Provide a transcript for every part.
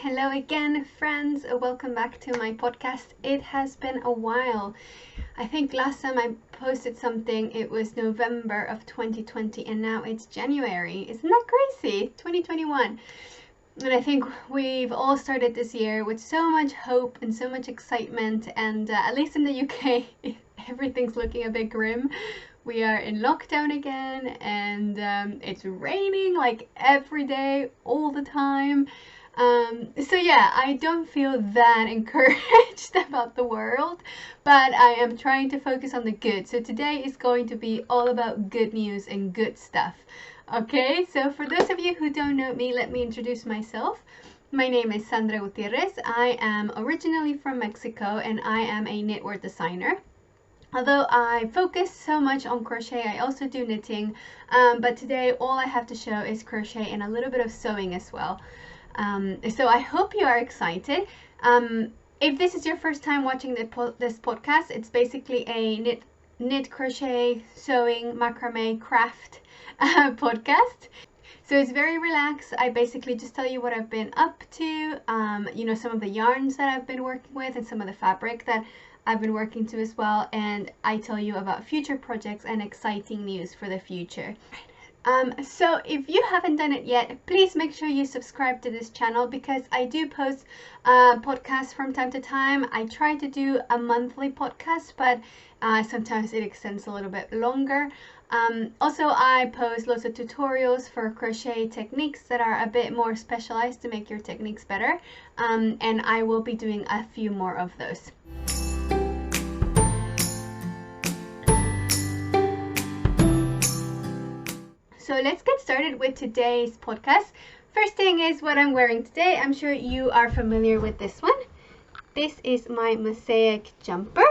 Hello again, friends. Welcome back to my podcast. It has been a while. I think last time I posted something, it was November of 2020, and now it's January. Isn't that crazy? 2021. And I think we've all started this year with so much hope and so much excitement, and at least in the UK, everything's looking a bit grim. We are in lockdown again, and it's raining like every day, all the time. So yeah, I don't feel that encouraged about the world, but I am trying to focus on the good. So today is going to be all about good news and good stuff. Okay, so for those of you who don't know me, let me introduce myself. My name is Sandra Gutierrez. I am originally from Mexico, and I am a knitwear designer. Although I focus so much on crochet, I also do knitting, but today all I have to show is crochet and a little bit of sewing as well. So I hope you are excited. If this is your first time watching this podcast, it's basically a knit, crochet, sewing, macrame, craft podcast. So it's very relaxed. I basically just tell you what I've been up to, some of the yarns that I've been working with and some of the fabric that I've been working to as well, and I tell you about future projects and exciting news for the future. So if you haven't done it yet, please make sure you subscribe to this channel, because I do post podcasts from time to time. I try to do a monthly podcast, but sometimes it extends a little bit longer. Also, I post lots of tutorials for crochet techniques that are a bit more specialized to make your techniques better, and I will be doing a few more of those. So let's get started with today's podcast. First thing is what I'm wearing today. I'm sure you are familiar with this one. This is my Mosaic jumper,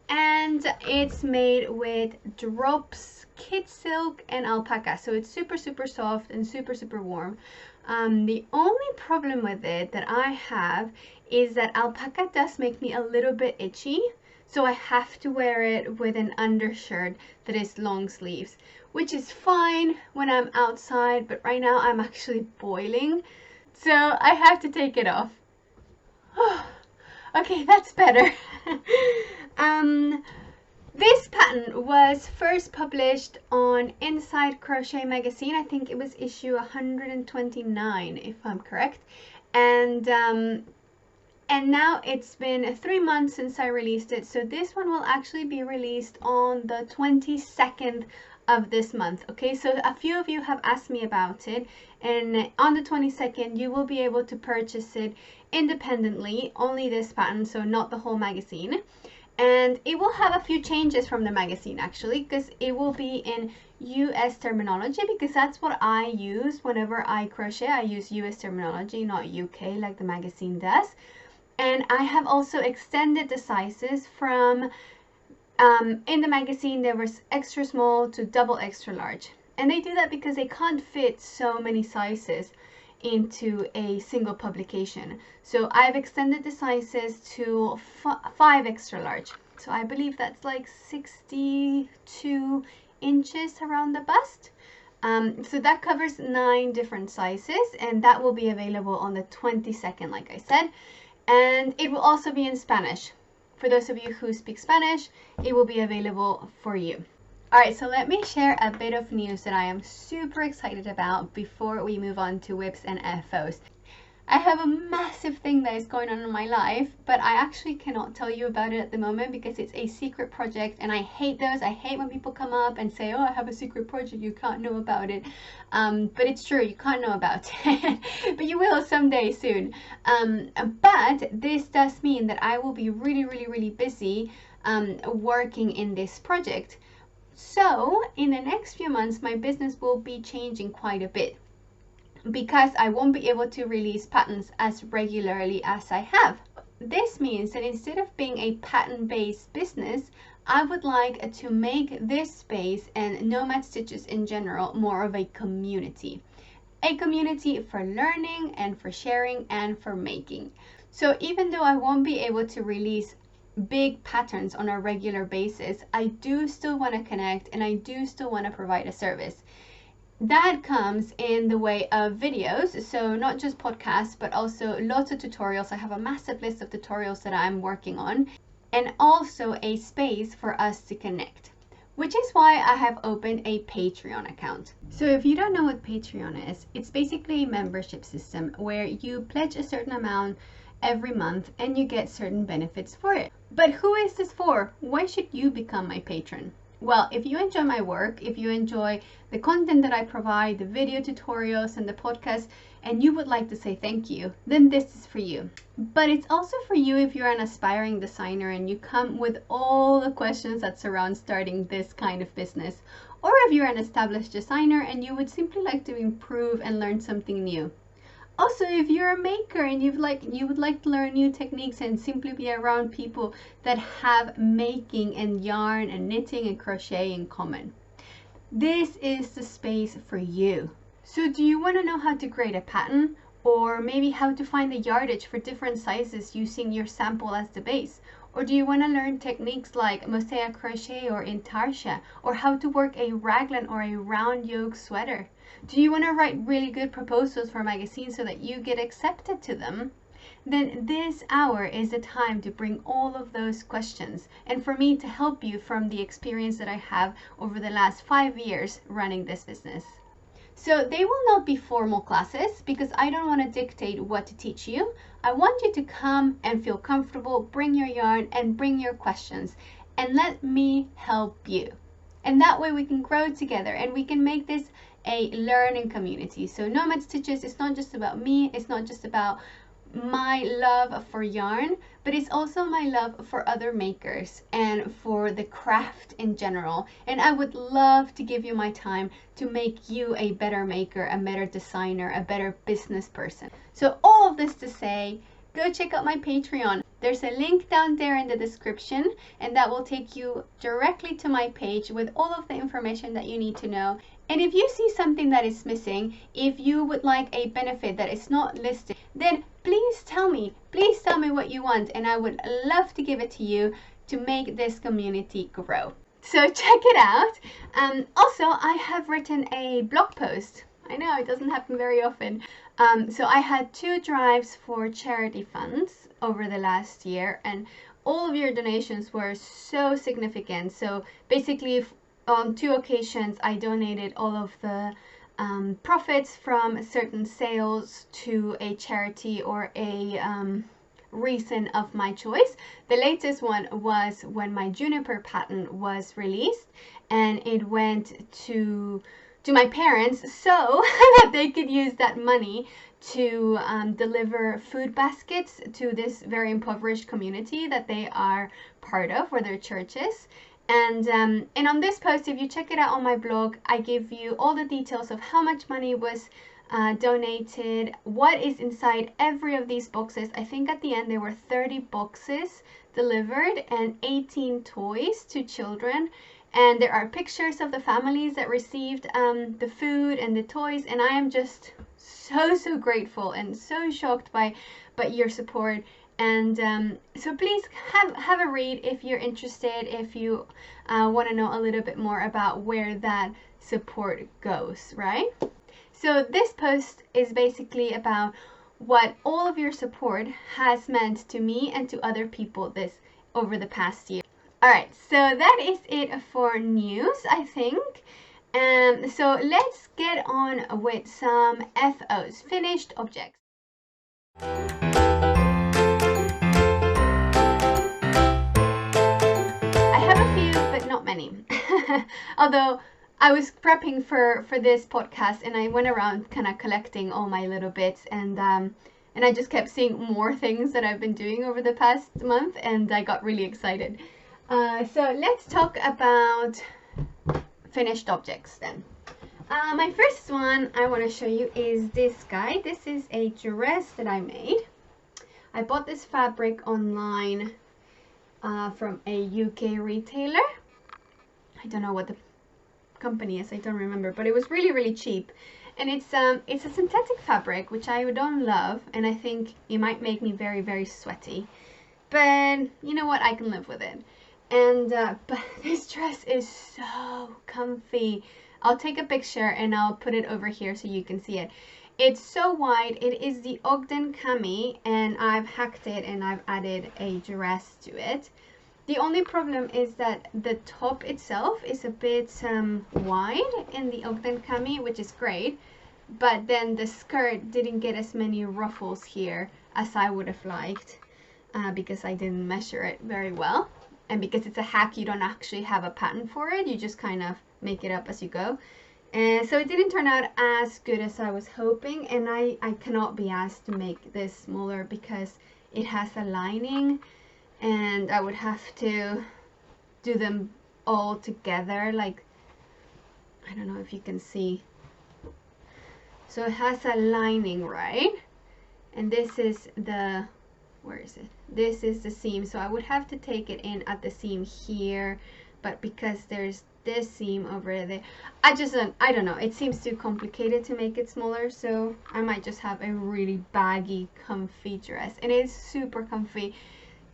and it's made with drops, kid silk, and alpaca. So it's super soft and super warm. The only problem with it that I have is that alpaca does make me a little bit itchy. So I have to wear it with an undershirt that is long sleeves, which is fine when I'm outside, but right now I'm actually boiling, so I have to take it off. Okay, that's better. This pattern was first published on Inside Crochet magazine. I think it was issue 129, if I'm correct. And now it's been 3 months since I released it, so this one will actually be released on the 22nd of this month. Okay, so a few of you have asked me about it, and on the 22nd you will be able to purchase it independently, only this pattern, so not the whole magazine. And it will have a few changes from the magazine actually, because it will be in US terminology, because that's what I use whenever I crochet. I use US terminology, not UK like the magazine does. And I have also extended the sizes from, in the magazine there was extra small to double extra large. And they do that because they can't fit so many sizes into a single publication. So I've extended the sizes to 5 extra large. So I believe that's like 62 inches around the bust. So that covers 9 different sizes, and that will be available on the 22nd, like I said. And it will also be in Spanish. For those of you who speak Spanish, it will be available for you. Alright, so let me share a bit of news that I am super excited about before we move on to whips and FOs. I have a massive thing that is going on in my life, but I actually cannot tell you about it at the moment because it's a secret project, and I hate those. I hate when people come up and say, oh, I have a secret project, you can't know about it. But it's true, you can't know about it. But you will someday soon. But this does mean that I will be really busy working in this project. So in the next few months, my business will be changing quite a bit, because I won't be able to release patterns as regularly as I have. This means that instead of being a pattern-based business, I would like to make this space and Nomad Stitches in general more of a community. A community for learning and for sharing and for making. So even though I won't be able to release big patterns on a regular basis, I do still want to connect, and I do still want to provide a service. that comes in the way of videos, so not just podcasts, but also lots of tutorials. I have a massive list of tutorials that I'm working on, and also a space for us to connect, which is why I have opened a Patreon account. So if you don't know what Patreon is, it's basically a membership system where you pledge a certain amount every month and you get certain benefits for it. But who is this for? Why should you become my patron? Well, if you enjoy my work, if you enjoy the content that I provide, the video tutorials and the podcast, and you would like to say thank you, then this is for you. But it's also for you if you're an aspiring designer and you come with all the questions that surround starting this kind of business. Or if you're an established designer and you would simply like to improve and learn something new. Also, if you're a maker and you would like to learn new techniques and simply be around people that have making and yarn and knitting and crochet in common, this is the space for you. So do you want to know how to create a pattern, or maybe how to find the yardage for different sizes using your sample as the base? Or do you want to learn techniques like Mosaic crochet or Intarsia, or how to work a raglan or a round yoke sweater? Do you want to write really good proposals for magazines so that you get accepted to them? Then this hour is the time to bring all of those questions and for me to help you from the experience that I have over the last 5 years running this business. So they will not be formal classes because I don't want to dictate what to teach you. I want you to come and feel comfortable, bring your yarn and bring your questions and let me help you. And that way we can grow together and we can make this a learning community. So Nomad Stitches is not just about me, it's not just about my love for yarn, but it's also my love for other makers and for the craft in general. And I would love to give you my time to make you a better maker, a better designer, a better business person. So all of this to say, go check out my Patreon. There's a link down there in the description and that will take you directly to my page with all of the information that you need to know. And if you see something that is missing, if you would like a benefit that is not listed, then please tell me what you want and I would love to give it to you to make this community grow. So check it out. Also, I have written a blog post. I know it doesn't happen very often. So I had 2 drives for charity funds over the last year and all of your donations were so significant. So basically on 2 occasions I donated all of the profits from certain sales to a charity or a reason of my choice. The latest one was when my juniper pattern was released and it went to my parents so that they could use that money to deliver food baskets to this very impoverished community that they are part of, where their church is. And on this post, if you check it out on my blog, I give you all the details of how much money was donated, what is inside every of these boxes. I think at the end there were 30 boxes delivered and 18 toys to children. And there are pictures of the families that received the food and the toys. And I am just so grateful and so shocked by your support. And so please have a read if you're interested, if you want to know a little bit more about where that support goes, right? So this post is basically about what all of your support has meant to me and to other people over the past year. Alright, so that is it for news, I think. So let's get on with some FOs, finished objects. Not many. Although I was prepping for this podcast and I went around kind of collecting all my little bits and I just kept seeing more things that I've been doing over the past month and I got really excited. So let's talk about finished objects then. My first one I want to show you is this guy. This is a dress that I made. I bought this fabric online from a UK retailer. I don't know what the company is, I don't remember, but it was really cheap. And it's a synthetic fabric, which I don't love, and I think it might make me very sweaty. But you know what, I can live with it. And but this dress is so comfy. I'll take a picture and I'll put it over here so you can see it. It's so wide. It is the Ogden Cami, and I've hacked it and I've added a dress to it. The only problem is that the top itself is a bit wide in the Ogden Cami, which is great, but then the skirt didn't get as many ruffles here as I would have liked, because I didn't measure it very well, and because it's a hack, you don't actually have a pattern for it, you just kind of make it up as you go. And so it didn't turn out as good as I was hoping, and I cannot be asked to make this smaller because it has a lining, and I would have to do them all together, like, I don't know if you can see. So it has a lining, right? And this is the, where is it? This is the seam, so I would have to take it in at the seam here, but because there's this seam over there, I don't know, it seems too complicated to make it smaller, so I might just have a really baggy, comfy dress. And it is super comfy,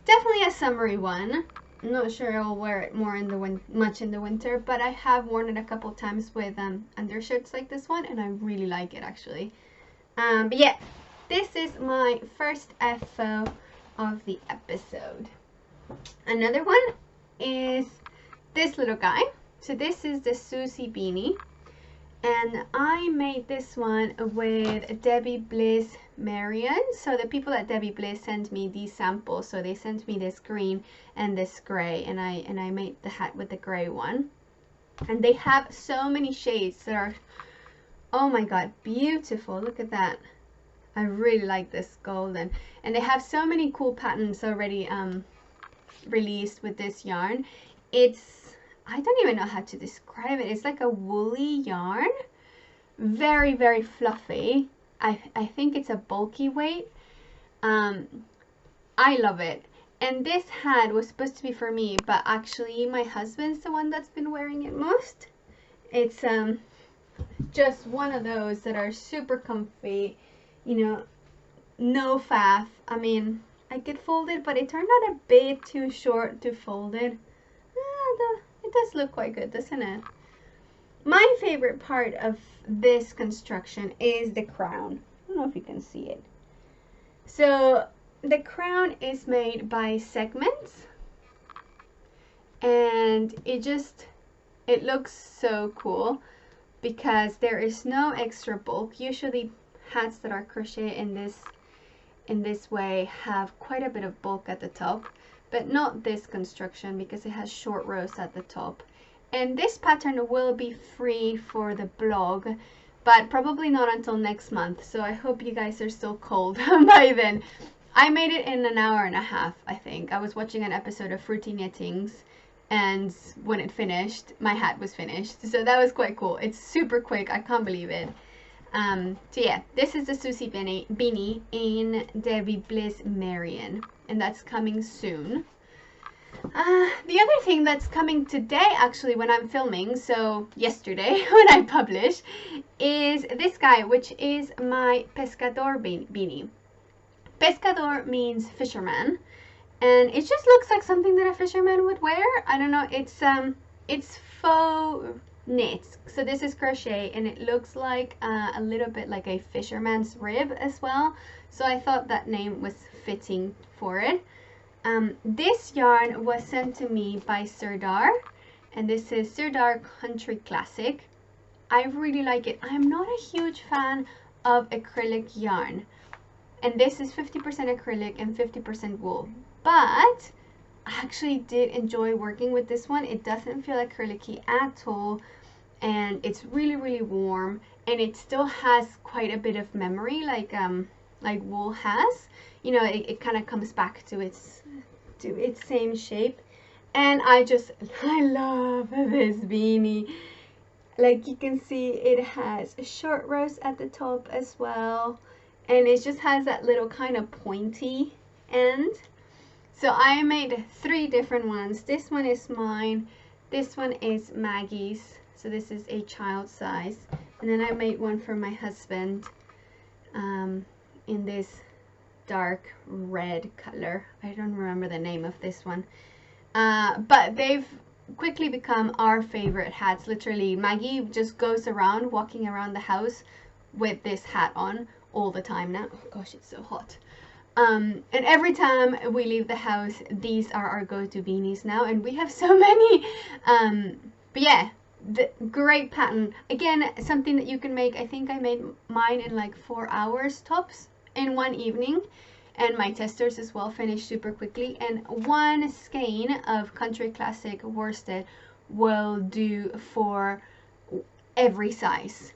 definitely a summery one. I'm not sure I'll wear it more in the much in the winter, but I have worn it a couple times with undershirts like this one, and I really like it actually. But yeah, this is my first FO of the episode. Another one is this little guy. So this is the Susie beanie, and I made this one with Debbie Bliss Marion. So the people at Debbie Bliss sent me these samples, so they sent me this green and this gray, and I made the hat with the gray one. And they have so many shades that are, oh my god, beautiful. Look at that. I really like this golden, and they have so many cool patterns already released with this yarn. It's, I don't even know how to describe it. It's like a woolly yarn, very, very fluffy. I think it's a bulky weight. I love it. And this hat was supposed to be for me, but actually my husband's the one that's been wearing it most. It's just one of those that are super comfy, you know, no faff. I mean, I could fold it, but it turned out a bit too short to fold it. It does look quite good, doesn't it? My favorite part of this construction is the crown. I don't know if you can see it. So the crown is made by segments, and it looks so cool because there is no extra bulk. Usually hats that are crocheted in this way have quite a bit of bulk at the top, but not this construction because it has short rows at the top. And this pattern will be free for the blog, but probably not until next month, so I hope you guys are still cold by then. I made it in an hour and a half, I think. I was watching an episode of Fruity Knittings, and when it finished, my hat was finished, so that was quite cool. It's super quick, I can't believe it. So yeah, this is the Susie beanie in Debbie Bliss Marion, and that's coming soon. The other thing that's coming today, actually, when I'm filming, so yesterday when I publish, is this guy, which is my pescador beanie. Pescador means fisherman, and it just looks like something that a fisherman would wear. I don't know, it's faux knit, so this is crochet, and it looks like a little bit like a fisherman's rib as well, so I thought that name was fitting for it. This yarn was sent to me by Sirdar, and this is Sirdar Country Classic. I really like it. I'm not a huge fan of acrylic yarn, and this is 50% acrylic and 50% wool, but I actually did enjoy working with this one. It doesn't feel acrylic-y at all, and it's really, really warm, and it still has quite a bit of memory like wool has. You know, it kind of comes back to its same shape, and I love this beanie. Like you can see, it has short rows at the top as well, and it just has that little kind of pointy end. So I made 3 different ones. This one is mine, this one is Maggie's, so this is a child size, and then I made one for my husband in this dark red color. I don't remember the name of this one, but they've quickly become our favorite hats. Literally, Maggie just goes around, walking around the house with this hat on all the time now. Oh gosh, it's so hot. And every time we leave the house, these are our go-to beanies now, and we have so many. But yeah, the great pattern. Again, something that you can make. I think I made mine in like 4 hours tops in one evening, and my testers as well finished super quickly. And one skein of Country Classic worsted will do for every size.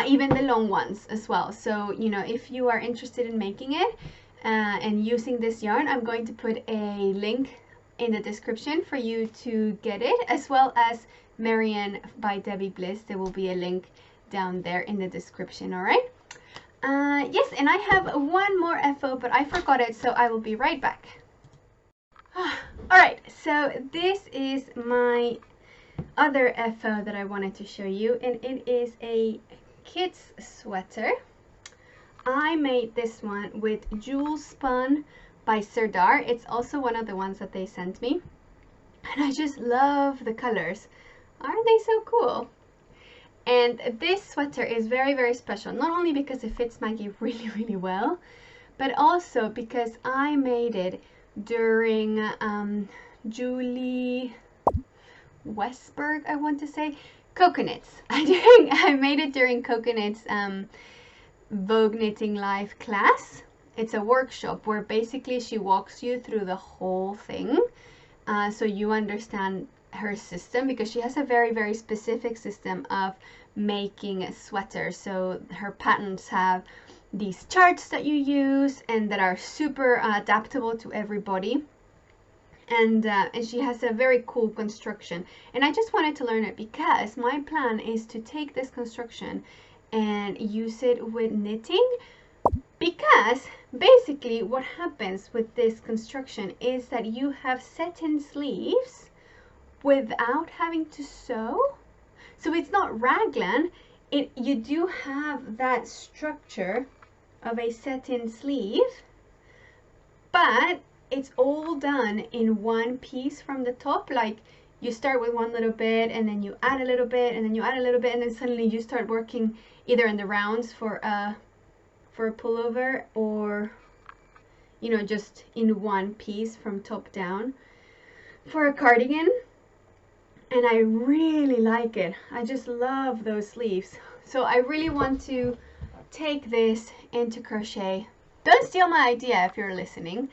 Even the long ones as well. So, you know, if you are interested in making it and using this yarn, I'm going to put a link in the description for you to get it, as well as Marianne by Debbie Bliss. There will be a link down there in the description, all right? Yes, and I have one more FO, but I forgot it, so I will be right back. All right, so this is my other FO that I wanted to show you, and it is a kid's sweater. I made this one with Jewel Spun by Sirdar. It's also one of the ones that they sent me, and I just love the colors. Aren't they so cool? And this sweater is very, very special, not only because it fits Maggie really, really well, but also because I made it during Julie Westberg, I want to say, Coconuts. I made it during Coconuts Vogue Knitting Live class. It's a workshop where basically she walks you through the whole thing, so you understand her system, because she has a very, very specific system of making sweaters. So her patterns have these charts that you use and that are super adaptable to everybody. And she has a very cool construction, and I just wanted to learn it because my plan is to take this construction and use it with knitting, because basically what happens with this construction is that you have satin sleeves without having to sew. So it's not raglan, you do have that structure of a satin sleeve, but it's all done in one piece from the top. Like, you start with one little bit, and then you add a little bit, and then you add a little bit, and then suddenly you start working either in the rounds for a pullover, or, you know, just in one piece from top down for a cardigan. And I really like it. I just love those sleeves. So I really want to take this into crochet. Don't steal my idea if you're listening.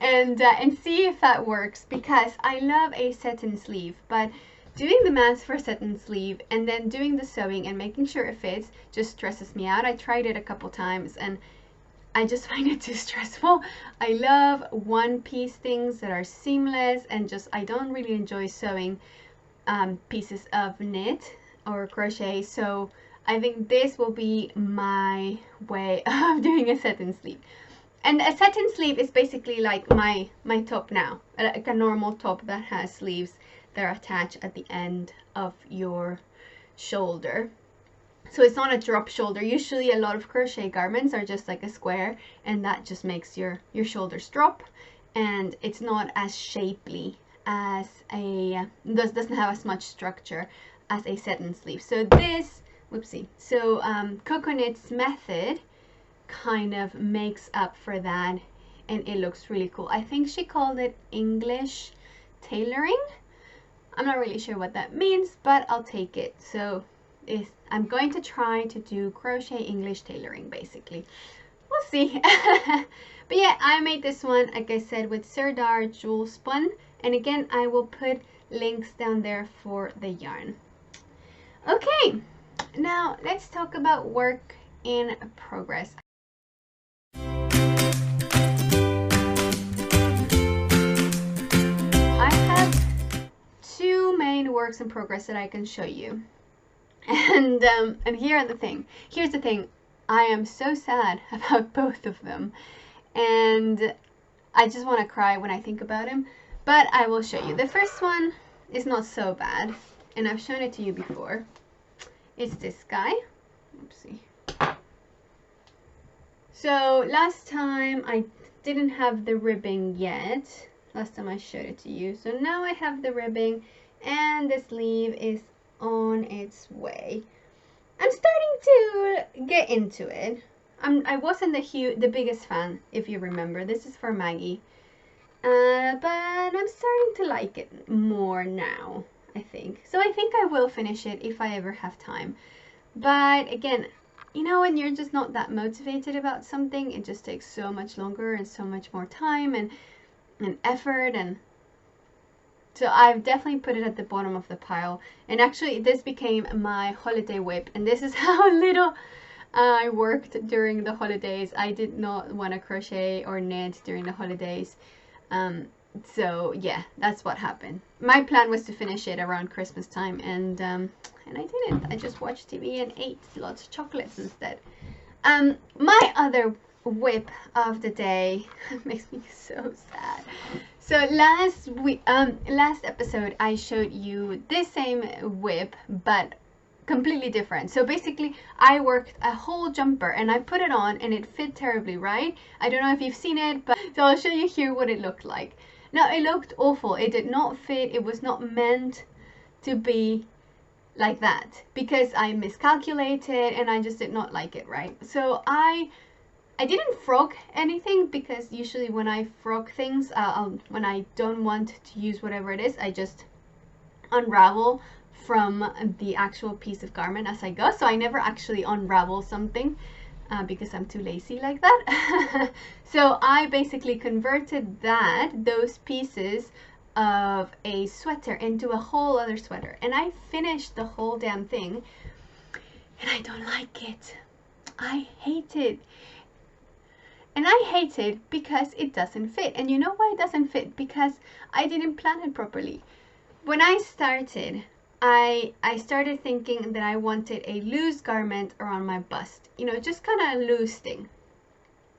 And see if that works, because I love a satin sleeve, but doing the math for satin sleeve and then doing the sewing and making sure it fits just stresses me out. I tried it a couple times and I just find it too stressful. I love one piece things that are seamless, and just I don't really enjoy sewing pieces of knit or crochet. So I think this will be my way of doing a satin sleeve. And a satin sleeve is basically like my top now, like a normal top that has sleeves that are attached at the end of your shoulder. So it's not a drop shoulder. Usually a lot of crochet garments are just like a square, and that just makes your shoulders drop, and it's not as shapely as a, doesn't have as much structure as a satin sleeve. So this, whoopsie, so Coconut's method kind of makes up for that, and it looks really cool. I think she called it English tailoring. I'm not really sure what that means, but I'll take it. So I'm going to try to do crochet English tailoring, basically. We'll see. But yeah, I made this one, like I said, with Sirdar Jewel Spun, and again I will put links down there for the yarn. Okay, now let's talk about work in progress. I have two main works in progress that I can show you, and here's the thing. I am so sad about both of them, and I just want to cry when I think about him, but I will show you. The first one is not so bad, and I've shown it to you before. It's this guy. Oopsie. So last time I didn't have the ribbing yet. last time I showed it to you. So now I have the ribbing and the sleeve is on its way. I'm starting to get into it. I wasn't the biggest fan, if you remember. This is for Maggie. But I'm starting to like it more now, I think. So I think I will finish it if I ever have time. But again, you know, when you're just not that motivated about something, it just takes so much longer and so much more time and effort. And so I've definitely put it at the bottom of the pile. And actually this became my holiday whip, and this is how little I worked during the holidays. I did not want to crochet or knit during the holidays. So yeah, that's what happened. My plan was to finish it around Christmas time, and I didn't. I just watched TV and ate lots of chocolates instead. My other whip of the day makes me so sad. So last episode I showed you this same whip, but completely different. So basically I worked a whole jumper and I put it on and it fit terribly, right? I don't know if you've seen it, but so I'll show you here what it looked like. Now it looked awful. It did not fit. It was not meant to be like that because I miscalculated and I just did not like it, right? So I didn't frog anything, because usually when I frog things, when I don't want to use whatever it is, I just unravel from the actual piece of garment as I go. So I never actually unravel something because I'm too lazy like that. So I basically converted those pieces of a sweater into a whole other sweater, and I finished the whole damn thing and I don't like it. I hate it. And I hate it because it doesn't fit. And you know why it doesn't fit? Because I didn't plan it properly. When I started, I started thinking that I wanted a loose garment around my bust. You know, just kind of loose thing.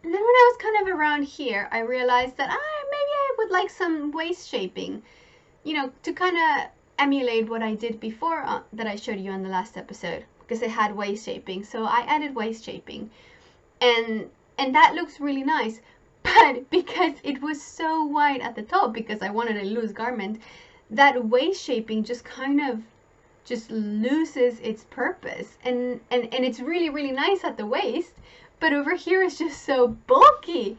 And then when I was kind of around here, I realized that maybe I would like some waist shaping. You know, to kind of emulate what I did before that I showed you on the last episode. Because it had waist shaping. So I added waist shaping. And that looks really nice, but because it was so wide at the top, because I wanted a loose garment, that waist shaping just kind of just loses its purpose. And it's really, really nice at the waist, but over here it's just so bulky.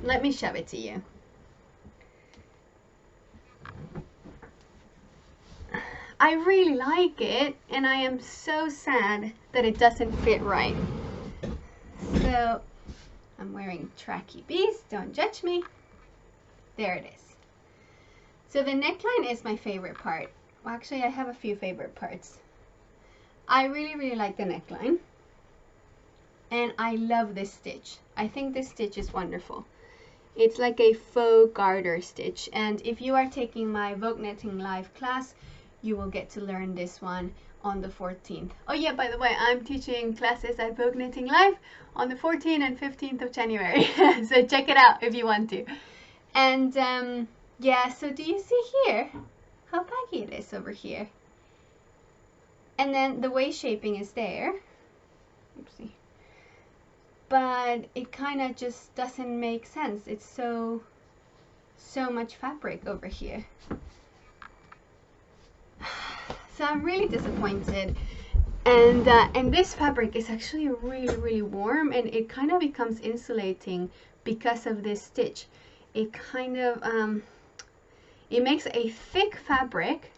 Let me show it to you. I really like it, and I am so sad that it doesn't fit right. So I'm wearing tracky bees, don't judge me. There it is. So the neckline is my favorite part. Well, actually I have a few favorite parts. I really, really like the neckline. And I love this stitch. I think this stitch is wonderful. It's like a faux garter stitch. And if you are taking my Vogue Knitting Live class, you will get to learn this one on the 14th. Oh yeah, by the way, I'm teaching classes at Vogue Knitting Live on the 14th and 15th of January. So check it out if you want to. And yeah, so do you see here how baggy it is over here? And then the waist shaping is there. Oopsie. But it kind of just doesn't make sense. It's so much fabric over here. So I'm really disappointed. And this fabric is actually really, really warm, and it kind of becomes insulating because of this stitch. It kind of it makes a thick fabric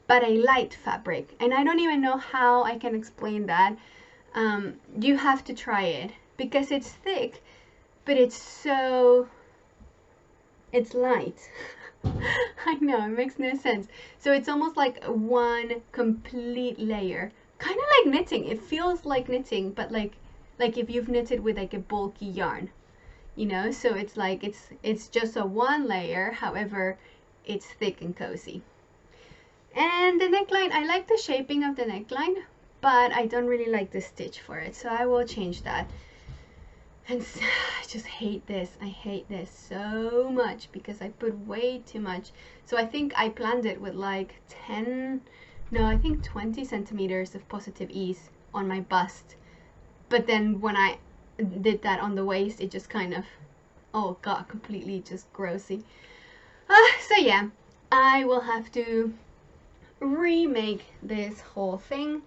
but a light fabric, and I don't even know how I can explain that. You have to try it because it's thick, but it's light. I know, it makes no sense. So it's almost like one complete layer, kind of like knitting. It feels like knitting, but like if you've knitted with like a bulky yarn, you know. So it's like it's just a one layer, however it's thick and cozy. And the neckline, I like the shaping of the neckline, but I don't really like the stitch for it, so I will change that. And I just hate this. I hate this so much because I put way too much. So I think I planned it with like 20 centimeters of positive ease on my bust. But then when I did that on the waist, it just kind of all got completely just grossy. So yeah, I will have to remake this whole thing.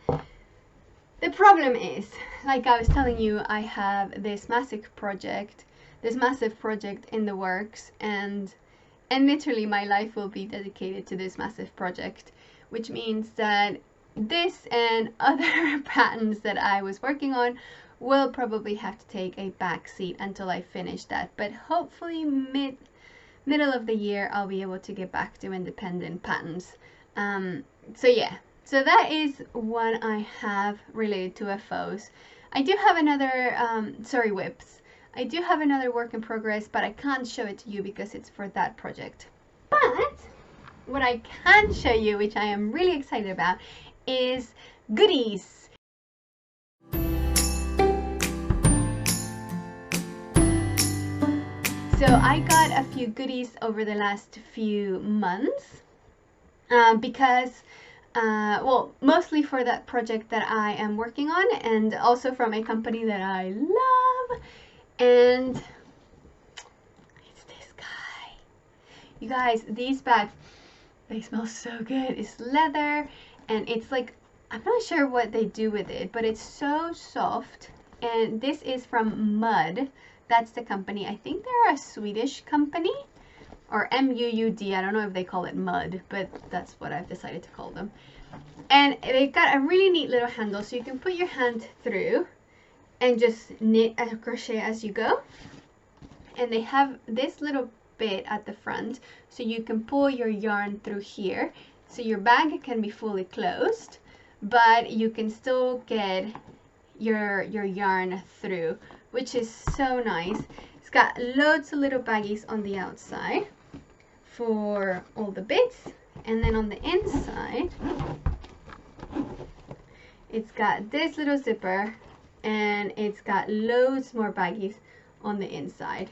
The problem is, like I was telling you, I have this massive project in the works, and literally my life will be dedicated to this massive project, which means that this and other patterns that I was working on will probably have to take a back seat until I finish that. But hopefully middle of the year I'll be able to get back to independent patterns. So yeah, so that is what I have related to FOs. I do have another, whips. I do have another work in progress, but I can't show it to you because it's for that project. But what I can show you, which I am really excited about, is goodies. So I got a few goodies over the last few months because, well, mostly for that project that I am working on, and also from a company that I love. And it's this guy. You guys, these bags, they smell so good. It's leather, and it's like, I'm not sure what they do with it, but it's so soft. And this is from Mud. That's the company. I think they're a Swedish company, or MUUD. I don't know if they call it Mud, but that's what I've decided to call them. And they've got a really neat little handle, so you can put your hand through and just knit and crochet as you go. And they have this little bit at the front, so you can pull your yarn through here, so your bag can be fully closed, but you can still get your yarn through, which is so nice. It's got loads of little baggies on the outside for all the bits, and then on the inside it's got this little zipper, and it's got loads more baggies on the inside,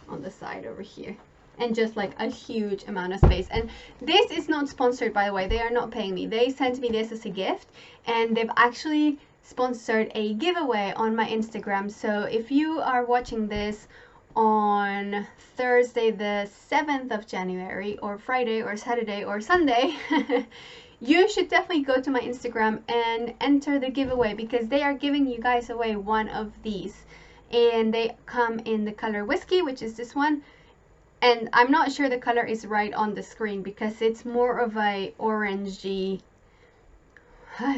on the side over here, and just like a huge amount of space. And this is not sponsored, by the way. They are not paying me. They sent me this as a gift, and they've actually sponsored a giveaway on my Instagram. So if you are watching this on Thursday the 7th of January, or Friday or Saturday or Sunday, you should definitely go to my Instagram and enter the giveaway, because they are giving you guys away one of these, and they come in the color Whiskey, which is this one. And I'm not sure the color is right on the screen because it's more of a orangey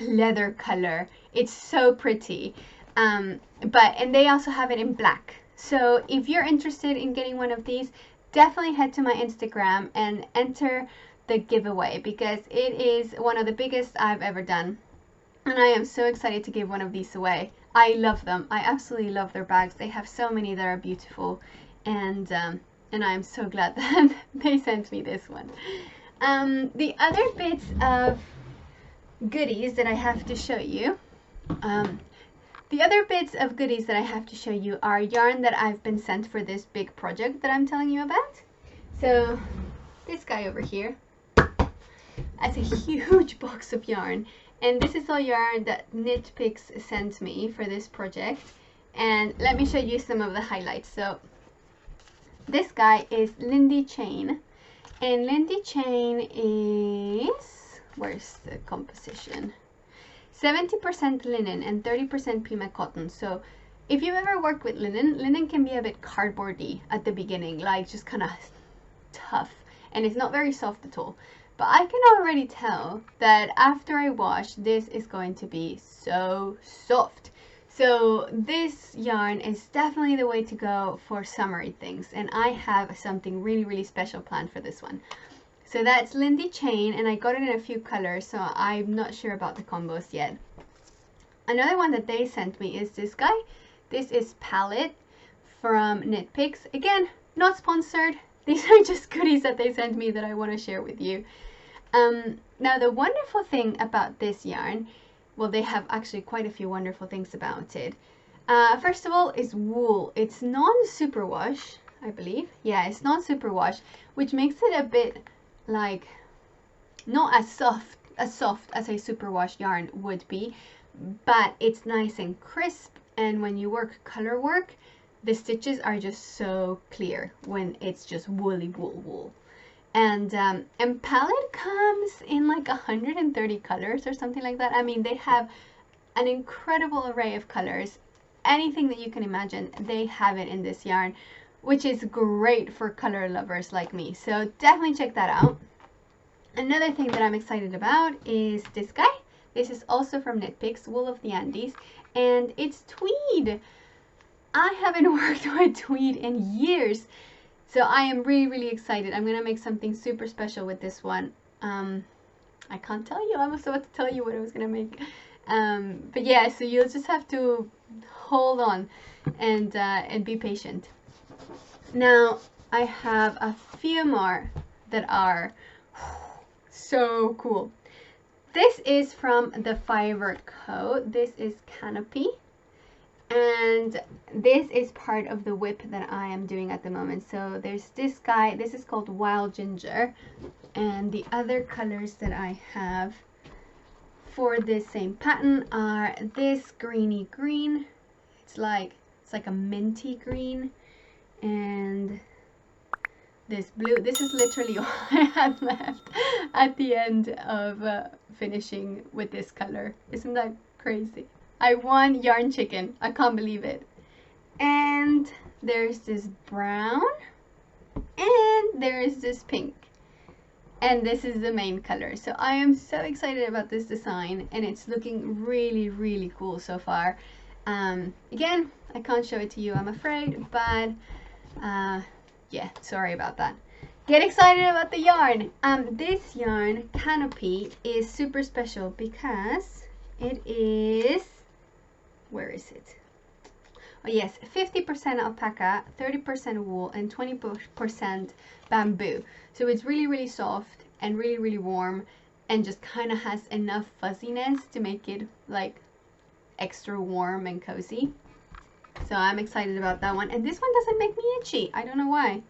leather color. It's so pretty. And they also have it in black. So if you're interested in getting one of these, definitely head to my Instagram and enter the giveaway, because it is one of the biggest I've ever done. And I am so excited to give one of these away. I love them. I absolutely love their bags. They have so many that are beautiful. And I'm so glad that they sent me this one. The other bits of goodies that I have to show you, are yarn that I've been sent for this big project that I'm telling you about. So this guy over here has a huge box of yarn, and this is all yarn that Knit.6 sent me for this project. And let me show you some of the highlights. So this guy is Lindy Chain, and Lindy Chain is, where's the composition? 70% linen and 30% Pima cotton. So if you've ever worked with linen can be a bit cardboardy at the beginning, like just kind of tough, and it's not very soft at all. But I can already tell that after I wash, this is going to be so soft. So this yarn is definitely the way to go for summery things, and I have something really, really special planned for this one. So that's Lindy Chain, and I got it in a few colors, so I'm not sure about the combos yet. Another one that they sent me is this guy. This is Palette from Knit.6. Again, not sponsored. These are just goodies that they sent me that I want to share with you. Now the wonderful thing about this yarn, well, they have actually quite a few wonderful things about it. First of all, is wool. It's non-superwash, I believe. Yeah, it's non-superwash, which makes it a bit like not as soft as a superwash yarn would be, but it's nice and crisp, and when you work color work, the stitches are just so clear when it's just woolly wool. And palette comes in like 130 colors or something like that. I mean, they have an incredible array of colors. Anything that you can imagine, they have it in this yarn, which is great for color lovers like me. So definitely check that out. Another thing that I'm excited about is this guy. This is also from Knit-Picks, Wool of the Andes, and it's tweed. I haven't worked with tweed in years, so I am really excited. I'm gonna make something super special with this one. I can't tell you. I was about to tell you what I was gonna make, but yeah. So you'll just have to hold on and be patient. Now I have a few more that are so cool. This is from the Fiverr Co. This is Canopy. And this is part of the whip that I am doing at the moment. So there's this guy, this is called Wild Ginger. And the other colors that I have for this same pattern are this greeny green. It's like a minty green. And this blue. This is literally all I had left at the end of finishing with this color. Isn't that crazy? I won Yarn Chicken. I can't believe it. And there's this brown. And there's this pink. And this is the main color. So I am so excited about this design. And it's looking really cool so far. Again, I can't show it to you, I'm afraid. But yeah, sorry about that. Get excited about the yarn. This yarn, Canopy, is super special because it is... Where is it? Oh yes, 50% alpaca, 30% wool, and 20% bamboo. So it's really soft and really warm, and just kind of has enough fuzziness to make it like extra warm and cozy. So I'm excited about that one. And this one doesn't make me itchy. I don't know why.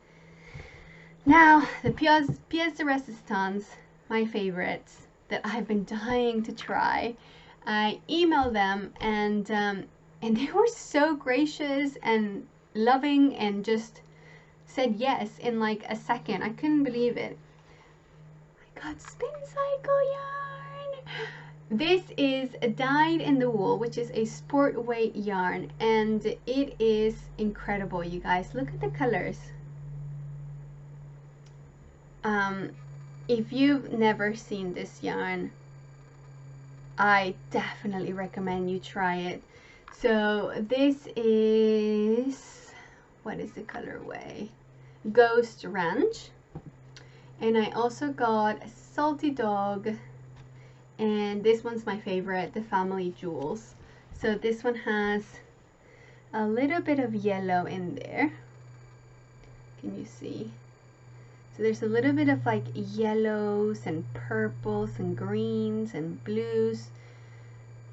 Now, the pièce de résistance, my favorites that I've been dying to try. I emailed them and they were so gracious and loving and just said yes in like a second. I couldn't believe it. I got Spin Cycle yarn. This is Dyed in the Wool, which is a sport weight yarn, and it is incredible, you guys. Look at the colors. If you've never seen this yarn, I definitely recommend you try it. So this is, what is the colorway? Ghost Ranch. And I also got Salty Dog, and this one's my favorite, the Family Jewels. So this one has a little bit of yellow in there. Can you see? So there's a little bit of like yellows and purples and greens and blues.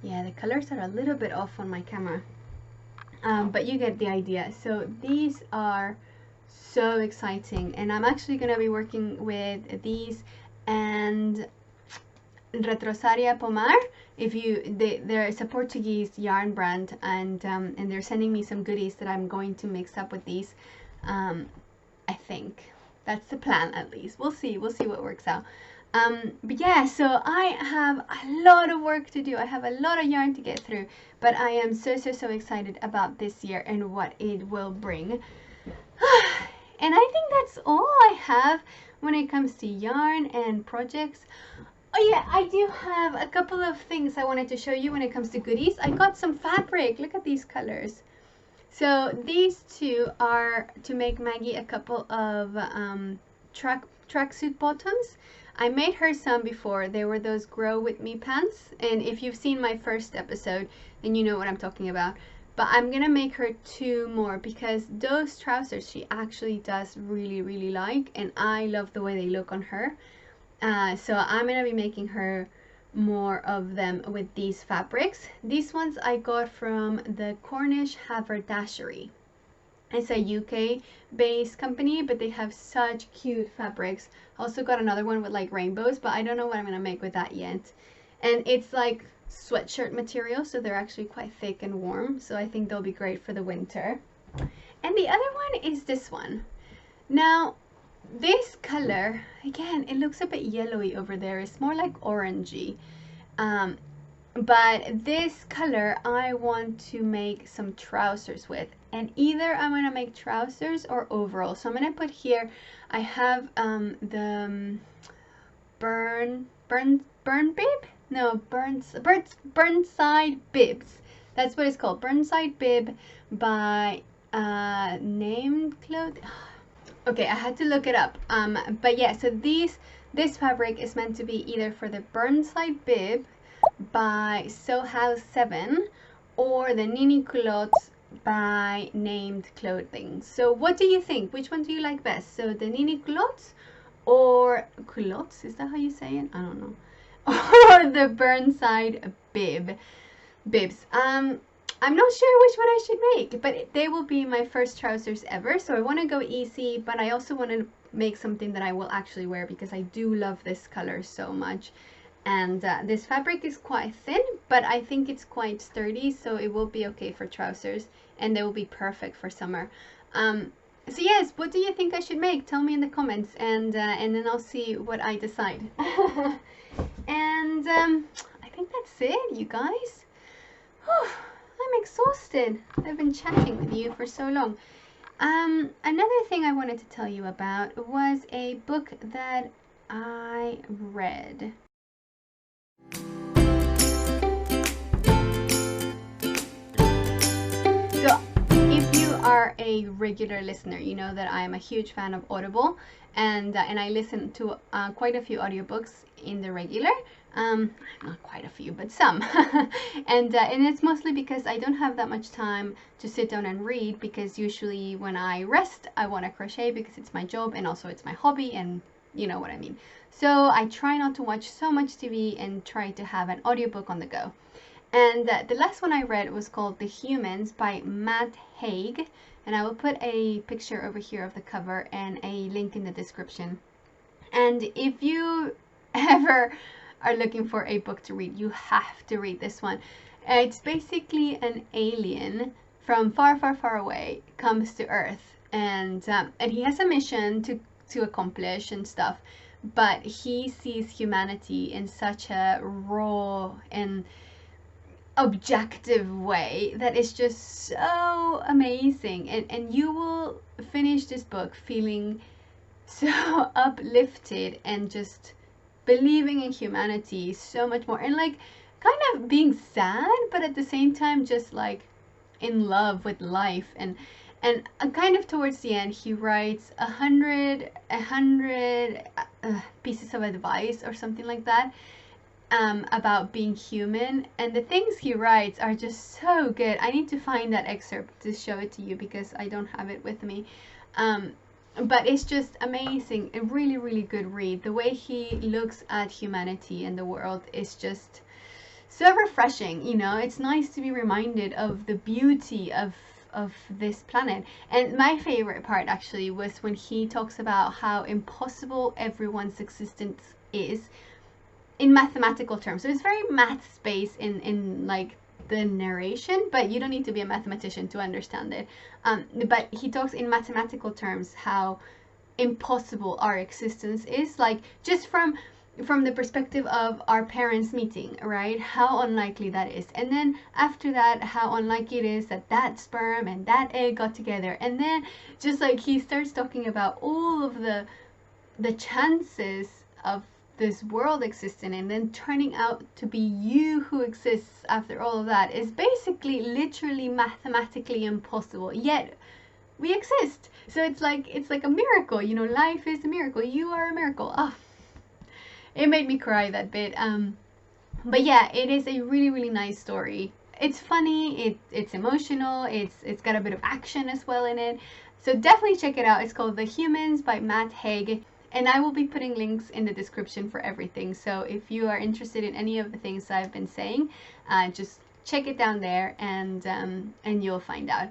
Yeah, the colors are a little bit off on my camera, but you get the idea. So these are so exciting, and I'm actually going to be working with these and Retrosaria Pomar. There's a Portuguese yarn brand, and they're sending me some goodies that I'm going to mix up with these. I think that's the plan, at least. We'll see what works out. But yeah, so I have a lot of work to do. I have a lot of yarn to get through, but I am so excited about this year and what it will bring. And I think that's all I have when it comes to yarn and projects. Oh yeah, I do have a couple of things I wanted to show you when it comes to goodies. I got some fabric. Look at these colors. So these two are to make Maggie a couple of tracksuit bottoms. I made her some before. They were those Grow With Me pants. And if you've seen my first episode, then you know what I'm talking about. But I'm going to make her two more because those trousers she actually does really like. And I love the way they look on her. So I'm going to be making her more of them with these fabrics. These ones I got from the Cornish Haberdashery. It's a UK based company, but they have such cute fabrics. Also got another one with like rainbows, but I don't know what I'm going to make with that yet. And it's like sweatshirt material, so they're actually quite thick and warm, so I think they'll be great for the winter. And the other one is this one. Now, this color, again, it looks a bit yellowy over there. It's more like orangey. But this color I want to make some trousers with, and either I'm gonna make trousers or overalls. So I'm gonna put here, I have the Burnside bibs. That's what it's called, Burnside bib by named cloth. Okay, I had to look it up. But yeah, so this fabric is meant to be either for the Burnside bib by Sew House 7 or the Nini Culottes by Named Clothing. So what do you think? Which one do you like best? So the Nini Culottes or culottes? Is that how you say it? I don't know. Or the Burnside bibs. I'm not sure which one I should make, but they will be my first trousers ever. So I want to go easy, but I also want to make something that I will actually wear because I do love this color so much. And this fabric is quite thin, but I think it's quite sturdy, so it will be okay for trousers, and they will be perfect for summer. So yes, what do you think I should make? Tell me in the comments, and then I'll see what I decide. And I think that's it, you guys. Whew, I'm exhausted. I've been chatting with you for so long. Another thing I wanted to tell you about was a book that I read. So if you are a regular listener, you know that I am a huge fan of Audible, and I listen to quite a few audiobooks in the regular. Not quite a few, but some. and it's mostly because I don't have that much time to sit down and read, because usually when I rest I want to crochet because it's my job and also it's my hobby, and you know what I mean. So I try not to watch so much TV and try to have an audiobook on the go. And the last one I read was called The Humans by Matt Haig, and I will put a picture over here of the cover and a link in the description. And if you ever are looking for a book to read, you have to read this one. It's basically an alien from far, far, far away comes to Earth, and he has a mission to accomplish and stuff, but he sees humanity in such a raw and objective way that is just so amazing, and you will finish this book feeling so uplifted and just believing in humanity so much more, and like kind of being sad, but at the same time just like in love with life. And kind of towards the end he writes 100 pieces of advice or something like that, about being human, and the things he writes are just so good. I need to find that excerpt to show it to you because I don't have it with me. But it's just amazing, a really, really good read. The way he looks at humanity and the world is just so refreshing, you know. It's nice to be reminded of the beauty of this planet. And my favorite part actually was when he talks about how impossible everyone's existence is in mathematical terms. So it's very math space in like the narration, but you don't need to be a mathematician to understand it. But he talks in mathematical terms how impossible our existence is, like just from the perspective of our parents meeting, right? How unlikely that is. And then after that, how unlikely it is that that sperm and that egg got together. And then just like he starts talking about all of the chances of this world existing, and then turning out to be you who exists after all of that is basically literally mathematically impossible, yet we exist. So it's like a miracle, you know. Life is a miracle. You are a miracle. Oh, it made me cry that bit. But yeah, it is a really, really nice story. It's funny, it's emotional, it's got a bit of action as well in it. So definitely check it out. It's called The Humans by Matt Haig. And I will be putting links in the description for everything. So if you are interested in any of the things I've been saying, just check it down there, and you'll find out.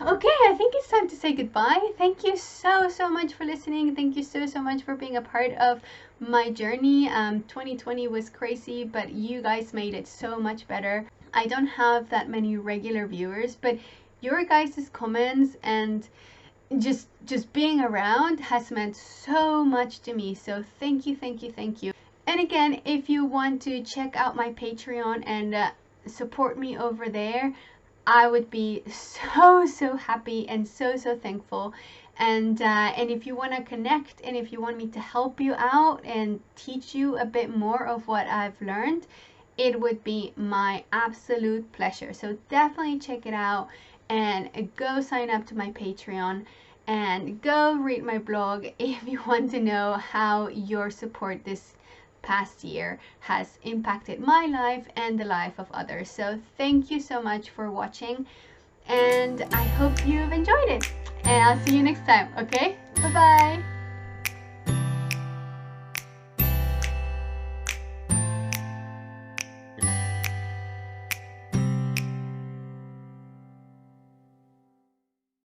Okay, I think it's time to say goodbye. Thank you so much for listening. Thank you so much for being a part of my journey. 2020 was crazy, but you guys made it so much better. I don't have that many regular viewers, but your guys' comments and just being around has meant so much to me. So thank you, thank you, thank you. And again, if you want to check out my Patreon and support me over there, I would be so happy and so thankful. And if you want to connect, and if you want me to help you out and teach you a bit more of what I've learned, it would be my absolute pleasure. So definitely check it out and go sign up to my Patreon and go read my blog if you want to know how your support this past year has impacted my life and the life of others. So thank you so much for watching, and I hope you've enjoyed it, and I'll see you next time. Okay, bye bye.